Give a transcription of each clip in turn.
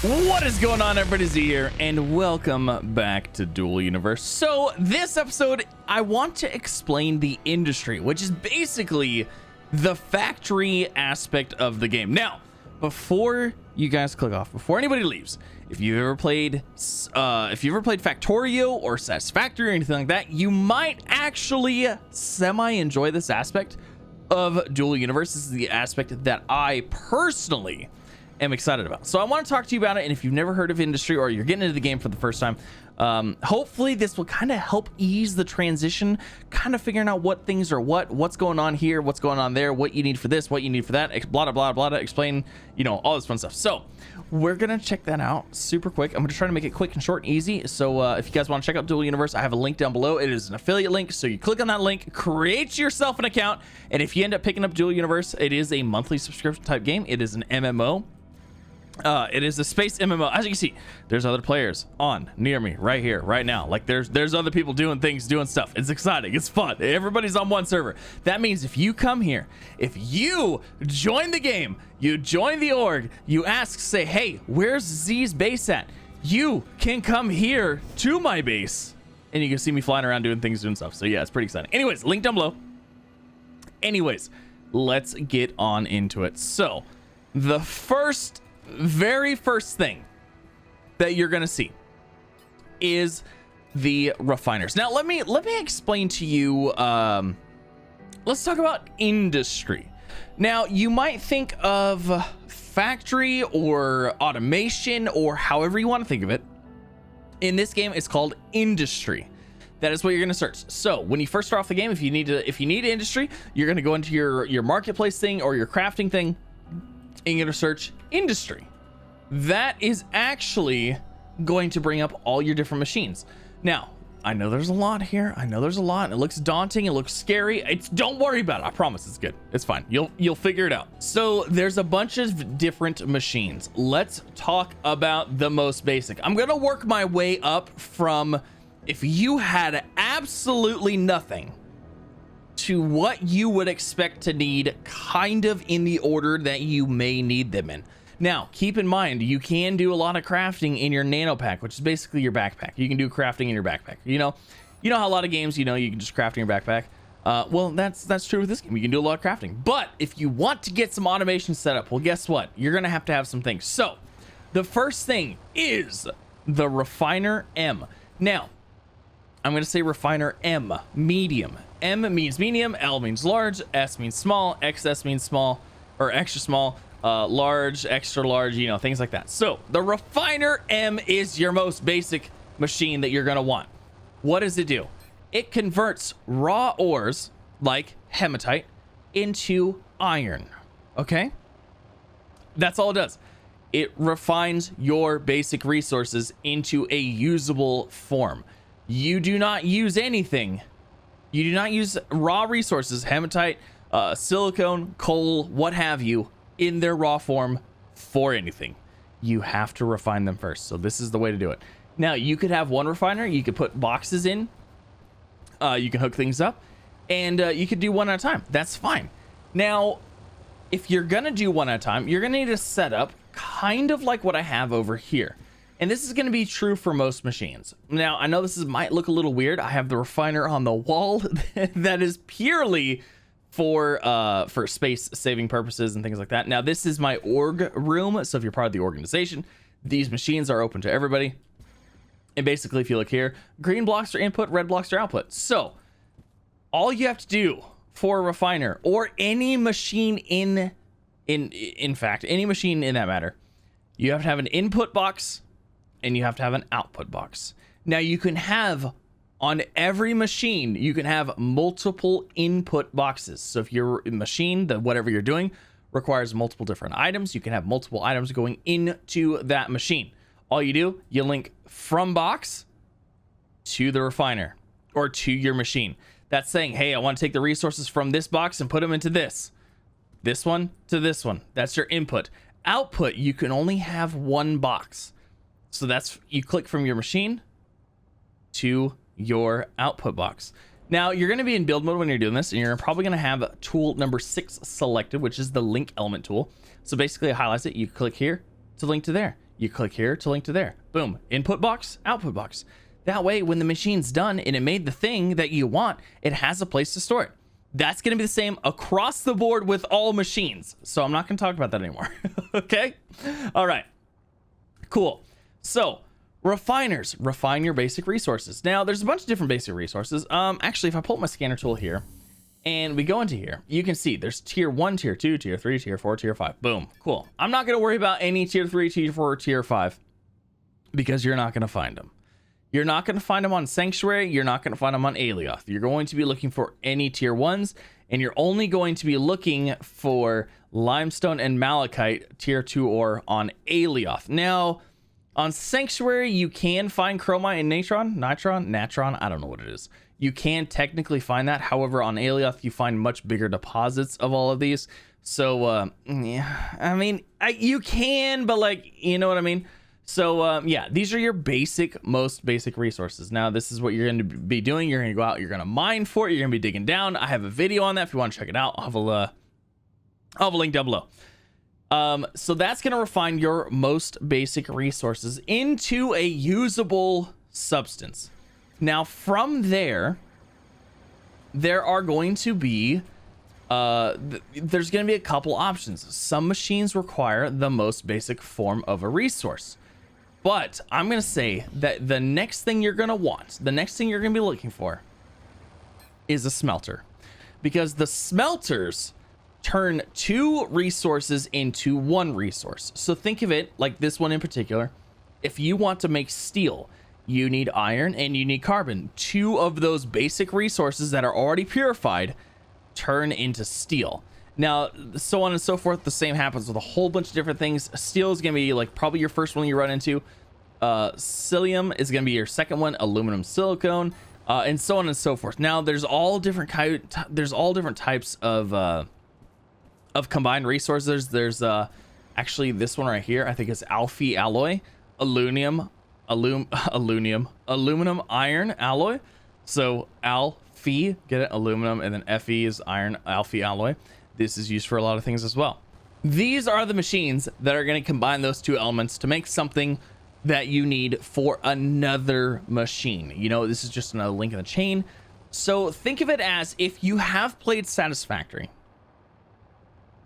What is going on, everybody? Z here, and welcome back to Duel Universe. So this episode, I want to explain the industry, which is basically the factory aspect of the game. Now, before you guys click off, before anybody leaves, if you've ever played Factorio or Satisfactory or anything like that, you might actually semi-enjoy this aspect of Duel Universe. This is the aspect that I personally am excited about. So I want to talk to you about it, and if you've never heard of industry or you're getting into the game for the first time, hopefully this will kind of help ease the transition, kind of figuring out what things are what's going on here, what's going on there, what you need for this, what you need for that, blah blah blah blah, explain, you know, all this fun stuff. So we're gonna check that out super quick. I'm gonna try to make it quick and short and easy. So if you guys want to check out Duel Universe, I have a link down below. It is an affiliate link, so you click on that link, create yourself an account, and if you end up picking up Duel Universe, it is a monthly subscription type game. It is an MMO. It is a space MMO. As you can see, there's other players on near me right here, right now. Like there's other people doing things, doing stuff. It's exciting. It's fun. Everybody's on one server. That means if you come here, if you join the game, you join the org, you ask, say, hey, where's Z's base at? You can come here to my base, and you can see me flying around doing things, doing stuff. So yeah, it's pretty exciting. Anyways, link down below. Anyways, let's get on into it. So the very first thing that you're gonna see is the refiners. Now let me explain to you, let's talk about industry. Now you might think of factory or automation or however you want to think of it. In this game, it's called industry. That is what you're going to search. So when you first start off the game, if you need industry, you're going to go into your marketplace thing or your crafting thing, and you're going to search industry. That is actually going to bring up all your different machines. Now, I know there's a lot here. I know there's a lot. It looks daunting. It looks scary. Don't worry about it. I promise it's good. It's fine. You'll figure it out. So there's a bunch of different machines. Let's talk about the most basic. I'm going to work my way up from if you had absolutely nothing to what you would expect to need, kind of in the order that you may need them in. Now, keep in mind, you can do a lot of crafting in your nano pack, which is basically your backpack. You can do crafting in your backpack. You know how a lot of games, you can just craft in your backpack. Well, that's true with this game. You can do a lot of crafting. But if you want to get some automation set up, well, guess what? You're going to have some things. So the first thing is the refiner M. Now, I'm going to say refiner M, medium. M means medium, L means large, S means small, XS means small or extra small, large, extra large, things like that. So the refiner M is your most basic machine that you're going to want. What does it do? It converts raw ores like hematite into iron. Okay? That's all it does. It refines your basic resources into a usable form. You do not use anything. You do not use raw resources, hematite, silicone, coal, what have you, in their raw form for anything. You have to refine them first. So this is the way to do it. Now, you could have one refiner. You could put boxes in. You can hook things up. And you could do one at a time. That's fine. Now, if you're going to do one at a time, you're going to need a setup kind of like what I have over here. And this is going to be true for most machines. Now, I know this might look a little weird. I have the refiner on the wall that is purely for space saving purposes and things like that. Now, this is my org room. So if you're part of the organization, these machines are open to everybody. And basically, if you look here, green blocks are input, red blocks are output. So all you have to do for a refiner or any machine in fact, any machine in that matter, you have to have an input box and you have to have an output box. Now you can have on every machine, you can have multiple input boxes. So if your machine, whatever you're doing, requires multiple different items, you can have multiple items going into that machine. All you do, you link from box to the refiner or to your machine. That's saying, hey, I want to take the resources from this box and put them into this one to this one. That's your input. Output, you can only have one box. So that's, you click from your machine to your output box. Now you're going to be in build mode when you're doing this, and you're probably going to have tool number 6 selected, which is the link element tool. So basically it highlights it. You click here to link to there. You click here to link to there. Boom. Input box, output box. That way, when the machine's done and it made the thing that you want, it has a place to store it. That's going to be the same across the board with all machines. So I'm not going to talk about that anymore. Okay. All right. Cool. So refiners, refine your basic resources. Now there's a bunch of different basic resources. Actually, if I pull up my scanner tool here and we go into here, you can see there's tier 1, tier 2, tier 3, tier 4, tier 5. Boom. Cool. I'm not going to worry about any tier 3, tier 4, tier 5 because you're not going to find them. You're not going to find them on Sanctuary. You're not going to find them on Alioth. You're going to be looking for any tier 1s, and you're only going to be looking for Limestone and Malachite tier 2 ore on Alioth. Now, on Sanctuary, you can find Chromite and Natron. I don't know what it is. You can technically find that. However, on Alioth, you find much bigger deposits of all of these. So, yeah, I mean, you can, but like, you know what I mean? So, yeah, these are your most basic resources. Now, this is what you're going to be doing. You're going to go out, you're going to mine for it. You're going to be digging down. I have a video on that if you want to check it out. I'll have a link down below. So that's going to refine your most basic resources into a usable substance. Now, from there are going to be, there's going to be a couple options. Some machines require the most basic form of a resource. But I'm going to say that the next thing you're going to want, the next thing you're going to be looking for is a smelter. Because the smelters turn 2 resources into 1 resource. So think of it like this one in particular. If you want to make steel, you need iron and you need carbon. 2 of those basic resources that are already purified turn into steel. Now, so on and so forth, the same happens with a whole bunch of different things. Steel is going to be like probably your first one you run into. Psyllium is going to be your second one, aluminum silicone, and so on and so forth. Now, there's all different types of combined resources. There's actually this one right here. I think it's Alphi alloy, aluminum iron alloy. So Alphi, get it, aluminum, and then Fe is iron, Alphi alloy. This is used for a lot of things as well. These are the machines that are going to combine those 2 elements to make something that you need for another machine. You know, this is just another link in the chain. So think of it as, if you have played Satisfactory,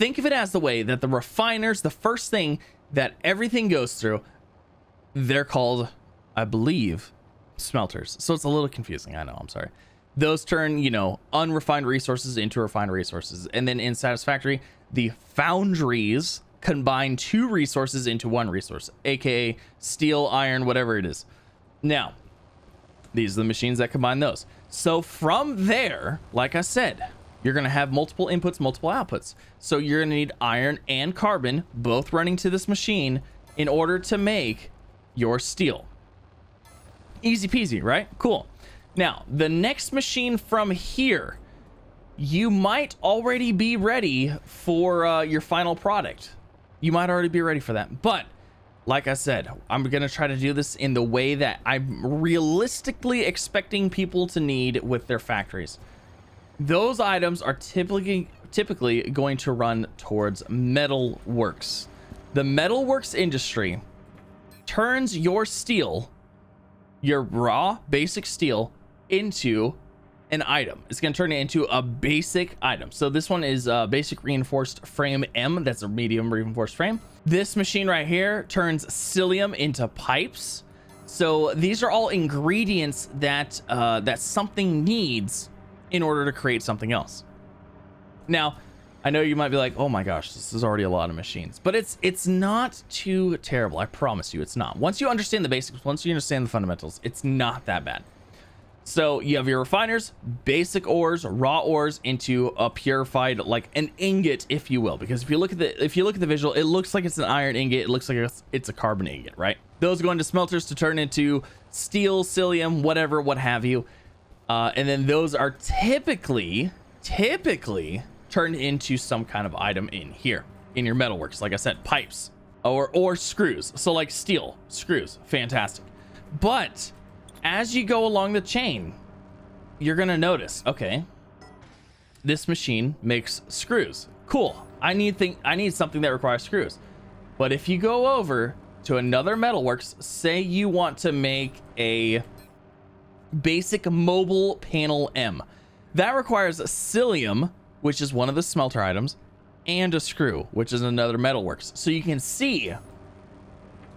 think of it as the way that the refiners, the first thing that everything goes through, they're called, I believe, smelters. So it's a little confusing. I know, I'm sorry. Those turn, you know, unrefined resources into refined resources. And then in Satisfactory, the foundries combine 2 resources into 1 resource, aka steel, iron, whatever it is. Now, these are the machines that combine those. So from there, like I said, you're going to have multiple inputs, multiple outputs. So you're going to need iron and carbon both running to this machine in order to make your steel. Easy peasy, right? Cool. Now, the next machine from here, you might already be ready for your final product. You might already be ready for that. But like I said, I'm going to try to do this in the way that I'm realistically expecting people to need with their factories. Those items are typically going to run towards metal works. The metalworks industry turns your steel, your raw basic steel, into an item. It's going to turn it into a basic item. So this one is a basic reinforced frame M. That's a medium reinforced frame. This machine right here turns psyllium into pipes. So these are all ingredients that that something needs in order to create something else. Now, I know you might be like, oh my gosh, this is already a lot of machines, but it's not too terrible. I promise you, it's not. Once you understand the basics, once you understand the fundamentals, it's not that bad. So you have your refiners, basic ores, raw ores into a purified, like an ingot, if you will, because if you look at the visual, it looks like it's an iron ingot. It looks like it's a carbon ingot, right? Those go into smelters to turn into steel, psyllium, whatever, what have you. And then those are typically turned into some kind of item in here, in your metalworks. Like I said, pipes or screws. So like steel, screws, fantastic. But as you go along the chain, you're gonna notice, okay, this machine makes screws. Cool. I need something that requires screws. But if you go over to another metalworks. Say you want to make a basic mobile panel M. That requires psyllium, which is one of the smelter items, and a screw, which is another metalworks. So you can see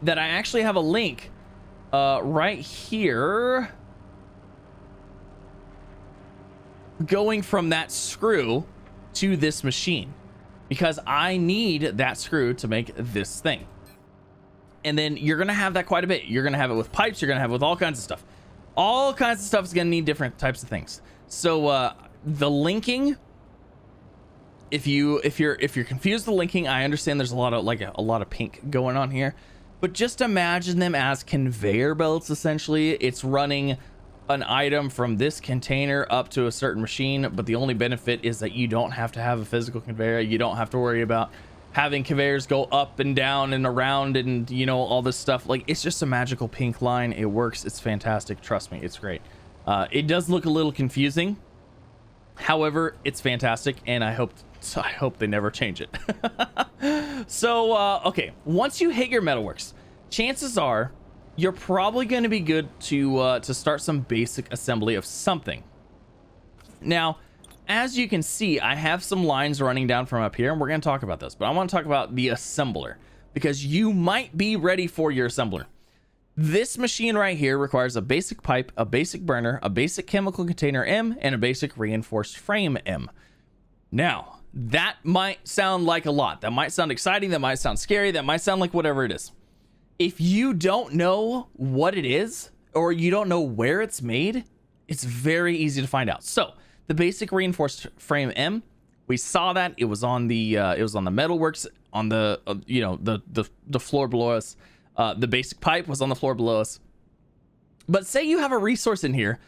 that I actually have a link right here going from that screw to this machine, because I need that screw to make this thing. And then you're gonna have that quite a bit. You're gonna have it with pipes, you're gonna have it with all kinds of stuff. All kinds of stuff is gonna need different types of things. So the linking, if you're confused, the linking, I understand there's a lot of pink going on here, but just imagine them as conveyor belts. Essentially, it's running an item from this container up to a certain machine, but the only benefit is that you don't have to have a physical conveyor. You don't have to worry about having conveyors go up and down and around and, you know, all this stuff. Like, it's just a magical pink line. It works. It's fantastic. Trust me, it's great. It does look a little confusing. However, it's fantastic, and I hope they never change it. So, okay, once you hit your metalworks, chances are you're probably going to be good to start some basic assembly of something. Now, as you can see, I have some lines running down from up here, and we're going to talk about this, but I want to talk about the assembler, because you might be ready for your assembler. This machine right here requires a basic pipe, a basic burner, a basic chemical container M, and a basic reinforced frame M. Now, that might sound like a lot. That might sound exciting. That might sound scary. That might sound like whatever it is. If you don't know what it is, or you don't know where it's made, it's very easy to find out. So the basic reinforced frame M, we saw that it was on the metalworks on the the floor below us. The basic pipe was on the floor below us. But say you have a resource in here.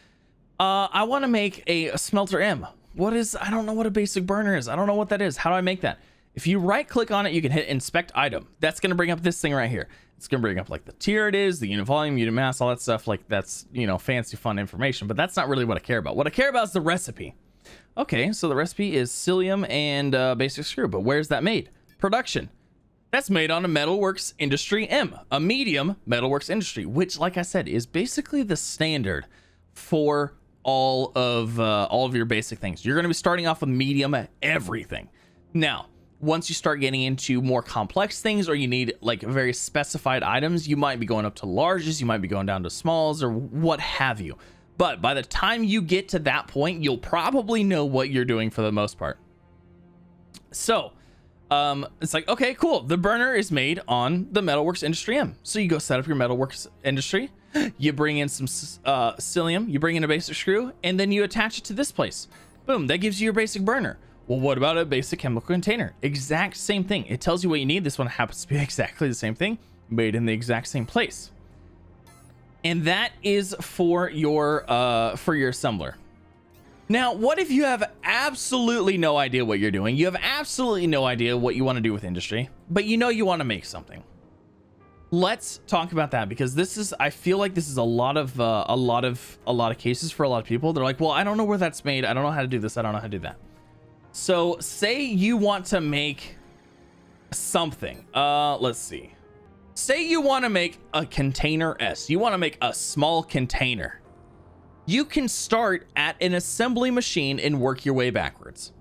I want to make a smelter M. I don't know what a basic burner is. I don't know what that is. How do I make that? If you right click on it, you can hit inspect item. That's going to bring up this thing right here. It's going to bring up like the tier it is, the unit volume, unit mass, all that stuff. Like, that's, you know, fancy fun information, but that's not really what I care about. What I care about is the recipe. Okay, so the recipe is psyllium and basic screw, but where's that made? Production. That's made on a Metalworks Industry M, a medium Metalworks Industry, which, like I said, is basically the standard for all of your basic things. You're going to be starting off with medium everything. Now, once you start getting into more complex things, or you need like very specified items, you might be going up to larges, you might be going down to smalls, or what have you. But by the time you get to that point, you'll probably know what you're doing for the most part. So it's like, okay, cool. The burner is made on the Metalworks Industry M. So you go set up your Metalworks Industry, you bring in some psyllium, you bring in a basic screw, and then you attach it to this place. Boom, that gives you your basic burner. Well, what about a basic chemical container? Exact same thing. It tells you what you need. This one happens to be exactly the same thing, made in the exact same place. And that is for your assembler. Now, what if you have absolutely no idea what you're doing? You have absolutely no idea what you want to do with industry, but you know you want to make something. Let's talk about that, because I feel like this is a lot of cases for a lot of people. They're like, well, I don't know where that's made. I don't know how to do this. I don't know how to do that. So say you want to make something. Let's see. Say you want to make a container S. You want to make a small container. You can start at an assembly machine and work your way backwards.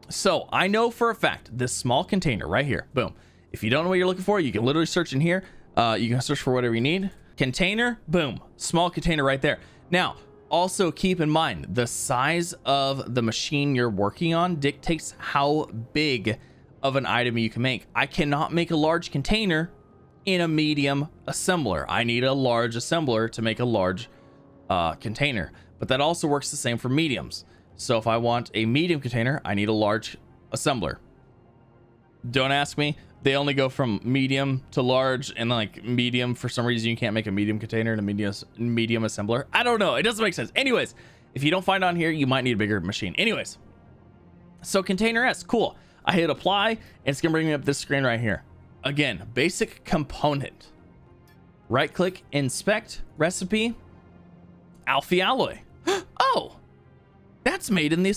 So I know for a fact this small container right here, boom. If you don't know what you're looking for, you can literally search in here. You can search for whatever you need. Container, boom, small container right there. Now, also keep in mind, the size of the machine you're working on dictates how big of an item you can make. I cannot make a large container in a medium assembler. I need a large assembler to make a large container, but that also works the same for mediums. So if I want a medium container, I need a large assembler. Don't ask me. They only go from medium to large, and like medium, for some reason you can't make a medium container and a medium assembler. I don't know. It doesn't make sense. Anyways, if you don't find on here, you might need a bigger machine. Anyways, so container S, cool. I hit apply, and it's gonna bring me up this screen right here. Again, basic component. Right click, inspect, recipe, Alpha alloy. Oh, that's made in the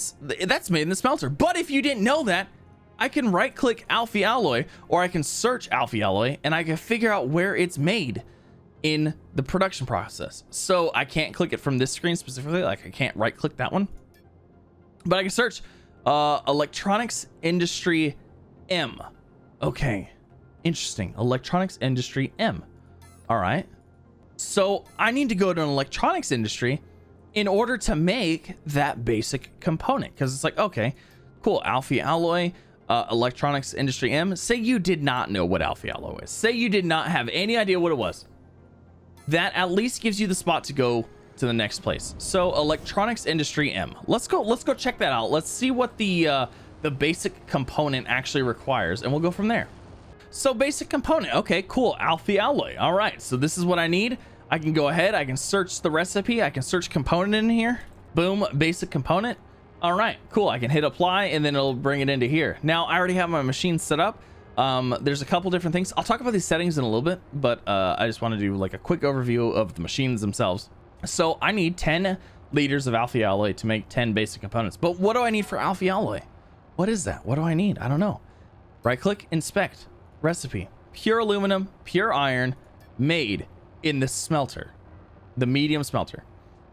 smelter. But if you didn't know that, I can right click alpha alloy, or I can search alpha alloy, and I can figure out where it's made in the production process. So I can't click it from this screen specifically, like I can't right click that one, but I can search electronics industry M. Okay, interesting. Electronics industry M. All right, so I need to go to an electronics industry in order to make that basic component, because it's like, okay, cool, alpha alloy, electronics industry M. Say you did not know what alpha alloy is, say you did not have any idea what it was, that at least gives you the spot to go to the next place. So electronics industry M, let's go check that out. Let's see what the basic component actually requires, and we'll go from there. So basic component, okay, cool, alpha alloy. All right, so this is what I need. I can go ahead, I can search the recipe, I can search component in here, boom, basic component. All right, cool, I can hit apply, and then it'll bring it into here. Now I already have my machine set up. There's a couple different things. I'll talk about these settings in a little bit, but I just want to do like a quick overview of the machines themselves. So I need 10 liters of alpha alloy to make 10 basic components. But what do I need for alpha alloy? What is that? What do I need? I don't know. Right click, inspect, recipe, pure aluminum, pure iron, made in the smelter, the medium smelter.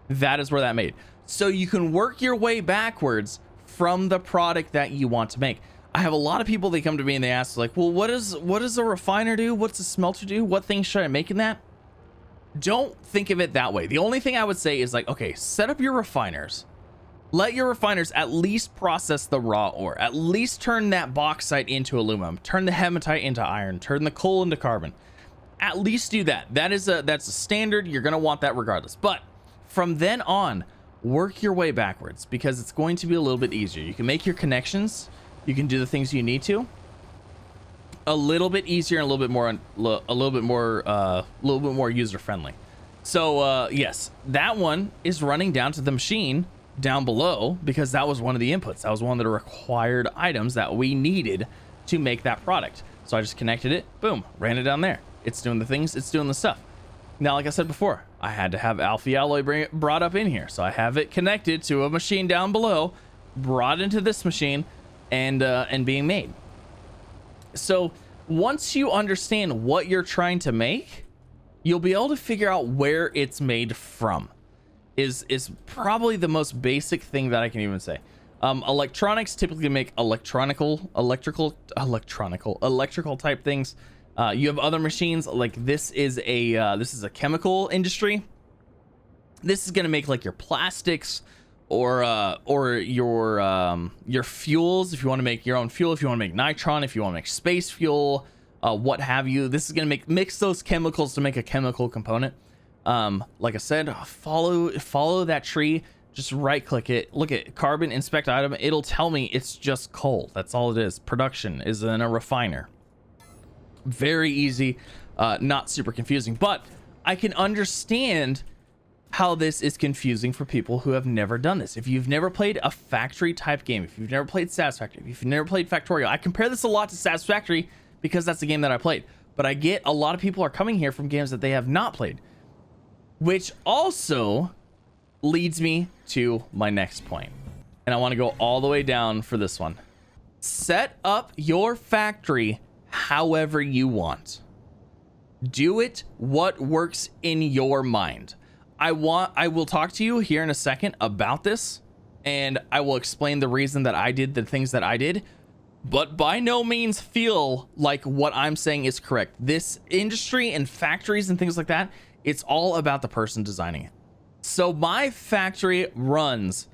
That is where that made. So you can work your way backwards from the product that you want to make. I have a lot of people, they come to me and they ask like, well, what does a refiner do? What's a smelter do? What things should I make in that? Don't think of it that way. The only thing I would say is like, okay, set up your refiners. Let your refiners at least process the raw ore, at least turn that bauxite into aluminum, turn the hematite into iron, turn the coal into carbon. At least do that. That's a standard. You're going to want that regardless. But from then on, work your way backwards, because it's going to be a little bit easier. You can make your connections. You can do the things you need to a little bit easier and a little bit more user friendly. So yes, that one is running down to the machine down below, because that was one of the inputs. That was one of the required items that we needed to make that product. So I just connected it, boom, ran it down there. It's doing the things, it's doing the stuff. Now, like I said before, I had to have alpha alloy brought up in here. So I have it connected to a machine down below, brought into this machine, and being made. So once you understand what you're trying to make, you'll be able to figure out where it's made from. Is probably the most basic thing that I can even say. Electronics typically make electrical type things. You have other machines, like this is a chemical industry. This is gonna make like your plastics, or your fuels, if you want to make your own fuel, if you want to make nitron, if you want to make space fuel, what have you. This is going to mix those chemicals to make a chemical component. Like I said, follow that tree, just right click it, look at carbon, inspect item. It'll tell me it's just coal. That's all it is. Production is in a refiner. Very easy, not super confusing, but I can understand how this is confusing for people who have never done this. If you've never played a factory type game, if you've never played Satisfactory, if you've never played Factorial, I compare this a lot to Satisfactory because that's the game that I played. But I get a lot of people are coming here from games that they have not played, which also leads me to my next point. And I want to go all the way down for this one. Set up your factory however you want. Do it what works in your mind. I will talk to you here in a second about this, and I will explain the reason that I did the things that I did, but by no means feel like what I'm saying is correct. This industry and factories and things like that, it's all about the person designing it. So my factory runs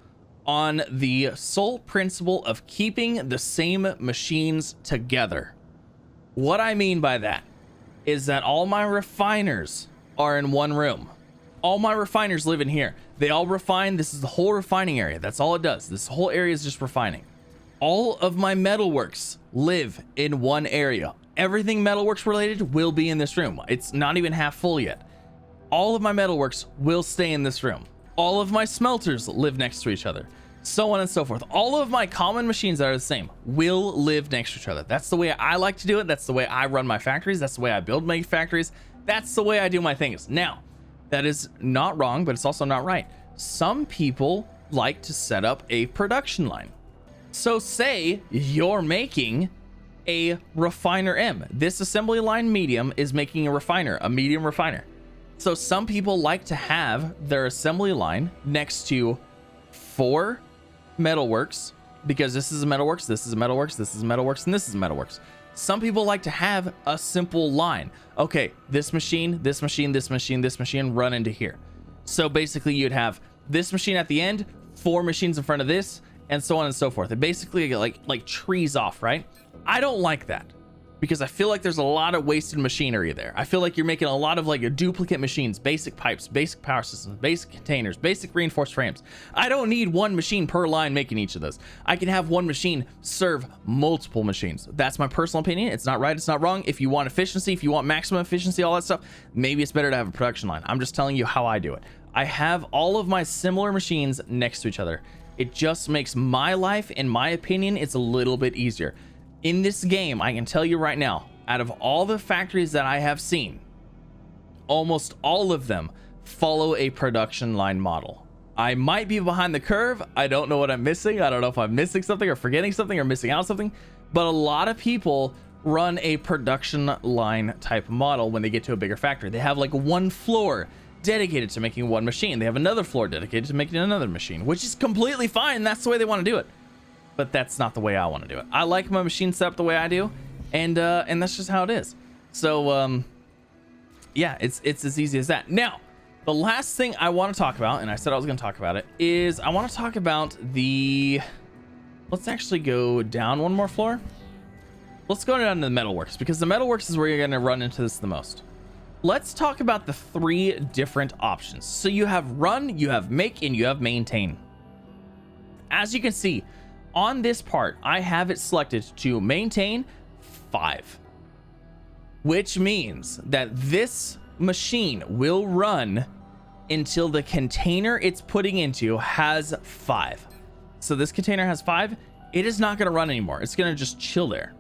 on the sole principle of keeping the same machines together. What I mean by that is that all my refiners are in one room. All my refiners live in here. They all refine. This is the whole refining area. That's all it does. This whole area is just refining. All of my metalworks live in one area. Everything metalworks related will be in this room. It's not even half full yet. All of my metalworks will stay in this room. All of my smelters live next to each other. So on and so forth. All of my common machines that are the same will live next to each other. That's the way I like to do it. That's the way I run my factories. That's the way I build my factories. That's the way I do my things. Now, that is not wrong, but it's also not right. Some people like to set up a production line. So say you're making a refiner M. This assembly line medium is making a refiner, a medium refiner. So some people like to have their assembly line next to 4 metalworks, because this is a metalworks, this is a metalworks, this is a metalworks, and this is a metalworks. Some people like to have a simple line. Okay, this machine, this machine, this machine, this machine run into here. So basically you'd have this machine at the end, 4 machines in front of this, and so on and so forth. It basically like trees off, right? I don't like that, because I feel like there's a lot of wasted machinery there. I feel like you're making a lot of like duplicate machines, basic pipes, basic power systems, basic containers, basic reinforced frames. I don't need one machine per line making each of those. I can have one machine serve multiple machines. That's my personal opinion. It's not right, it's not wrong. If you want efficiency, if you want maximum efficiency, all that stuff, maybe it's better to have a production line. I'm just telling you how I do it. I have all of my similar machines next to each other. It just makes my life, in my opinion, it's a little bit easier. In this game, I can tell you right now, out of all the factories that I have seen, almost all of them follow a production line model. I might be behind the curve. I don't know what I'm missing. I don't know if I'm missing something or forgetting something or missing out something, but a lot of people run a production line type model when they get to a bigger factory. They have like one floor dedicated to making one machine. They have another floor dedicated to making another machine, which is completely fine. That's the way they want to do it. But that's not the way I want to do it. I like my machine set up the way I do, and that's just how it is. So yeah, it's as easy as that. Now, the last thing I want to talk about, and I said I was going to talk about it, is I want to talk about the... Let's actually go down one more floor. Let's go down to the metalworks, because the metalworks is where you're going to run into this the most. Let's talk about the 3 different options. So you have run, you have make, and you have maintain. As you can see, on this part, I have it selected to maintain 5, which means that this machine will run until the container it's putting into has 5. So this container has 5. It is not going to run anymore. It's going to just chill there.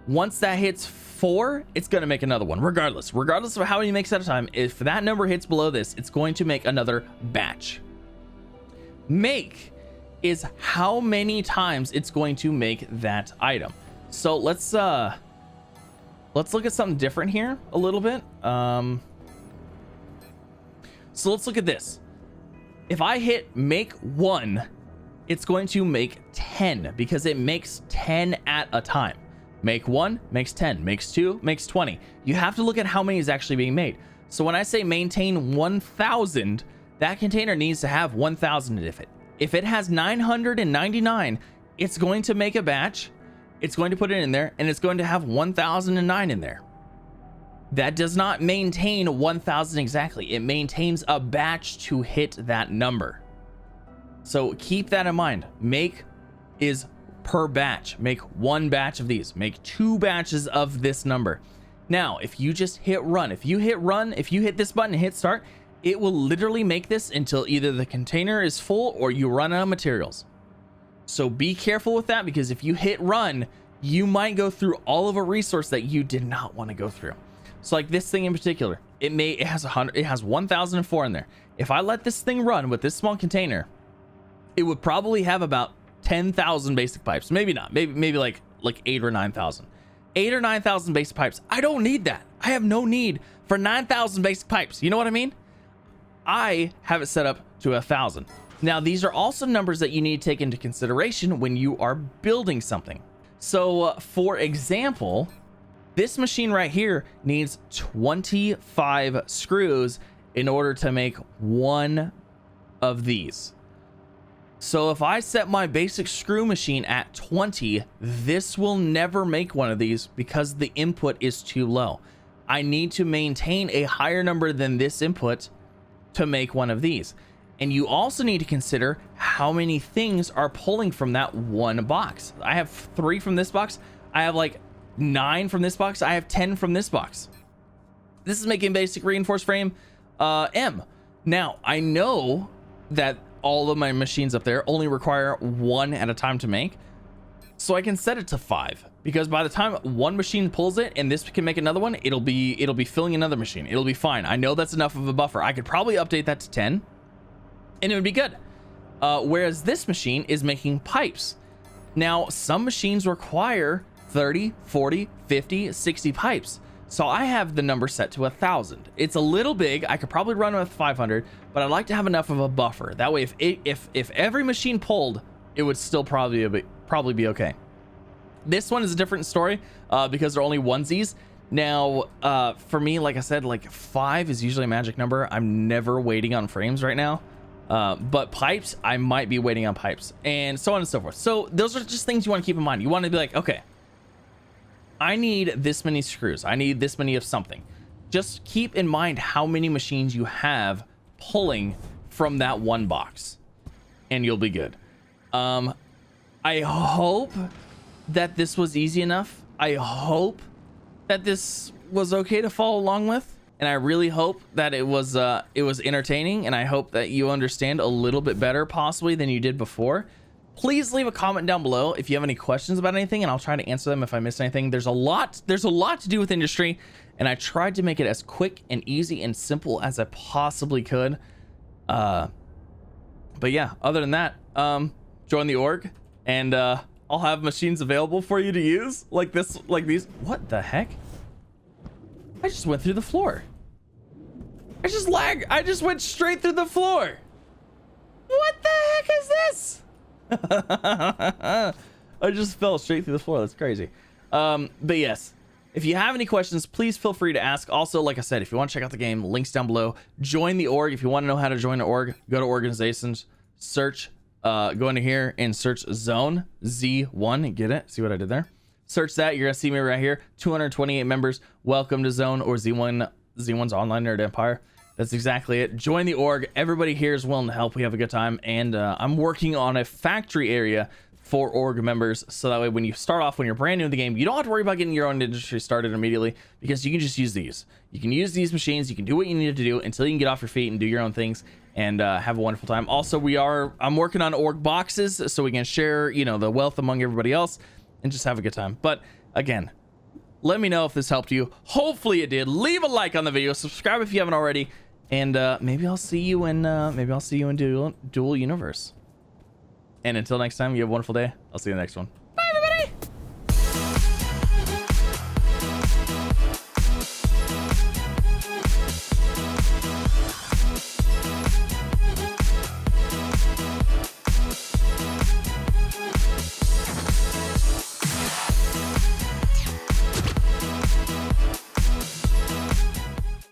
Once that hits 4, it's going to make another one, regardless of how many makes at a time. If that number hits below this, it's going to make another batch. Make is how many times it's going to make that item. So let's look at something different here a little bit. So let's look at this. If I hit make 1, it's going to make 10, because it makes 10 at a time. Make 1 makes 10, makes 2 makes 20. You have to look at how many is actually being made. So when I say maintain 1000, that container needs to have 1000 in it. If it has 999, it's going to make a batch, it's going to put it in there, and it's going to have 1009 in there. That does not maintain 1000 exactly. It maintains a batch to hit that number. So keep that in mind. Make is per batch. Make 1 batch of these. Make 2 batches of this number. Now, if you just hit run, if you hit this button and hit start, it will literally make this until either the container is full or you run out of materials. So be careful with that, because if you hit run, you might go through all of a resource that you did not want to go through. So like this thing in particular, it has 1004 in there. If I let this thing run with this small container, it would probably have about 10,000 basic pipes. Maybe not. Maybe like 8 or 9,000. 8 or 9,000 basic pipes. I don't need that. I have no need for 9,000 basic pipes. You know what I mean? I have it set up to 1,000. Now, these are also numbers that you need to take into consideration when you are building something. So, for example, this machine right here needs 25 screws in order to make 1 of these. So if I set my basic screw machine at 20, this will never make 1 of these because the input is too low. I need to maintain a higher number than this input to make 1 of these. And you also need to consider how many things are pulling from that 1 box. I have 3 from this box. I have like 9 from this box. I have 10 from this box. This is making basic reinforced frame M. Now, I know that all of my machines up there only require 1 at a time to make. So I can set it to 5, because by the time 1 machine pulls it and this can make another one, it'll be filling another machine. It'll be fine. I know that's enough of a buffer. I could probably update that to 10 and it would be good. Whereas this machine is making pipes. Now, some machines require 30, 40, 50, 60 pipes. So I have the number set to 1,000. It's a little big. I could probably run with 500, but I'd like to have enough of a buffer. That way, if every machine pulled, it would still probably be okay. This one is a different story because they're only onesies. Now, for me, like I said, like 5 is usually a magic number. I'm never waiting on frames right now. But pipes, I might be waiting on pipes, and so on and so forth. So those are just things you want to keep in mind. You want to be like, okay, I need this many screws. I need this many of something. Just keep in mind how many machines you have pulling from that one box, and you'll be good. I hope that this was easy enough. I hope that this was okay to follow along with. And I really hope that it was entertaining, and I hope that you understand a little bit better possibly than you did before. Please leave a comment down below if you have any questions about anything, and I'll try to answer them if I missed anything. There's a lot to do with industry, and I tried to make it as quick and easy and simple as I possibly could. But yeah, other than that, join the org, and I'll have machines available for you to use like these. What the heck? I just went through the floor. I just went straight through the floor. What the heck is this? I just fell straight through the floor. That's crazy. But yes, if you have any questions, please feel free to ask. Also, like I said, if you want to check out the game, links down below. Join the org. If you want to know how to join the org, go to organizations, search, go into here and search zone Z1. Get it? See what I did there? Search that. You're gonna see me right here. 228 members. Welcome to Zone or Z1's Online Nerd Empire. That's exactly it. Join the org. Everybody here is willing to help. We have a good time, and I'm working on a factory area for org members, so that way when you start off, when you're brand new in the game, you don't have to worry about getting your own industry started immediately, because you can just use these. You can use these machines. You can do what you need to do until you can get off your feet and do your own things and have a wonderful time. Also, I'm working on org boxes so we can share, the wealth among everybody else and just have a good time. But again, let me know if this helped you. Hopefully it did. Leave a like on the video, subscribe if you haven't already, and maybe I'll see you in Dual Universe. And until next time, you have a wonderful day. I'll see you in the next one.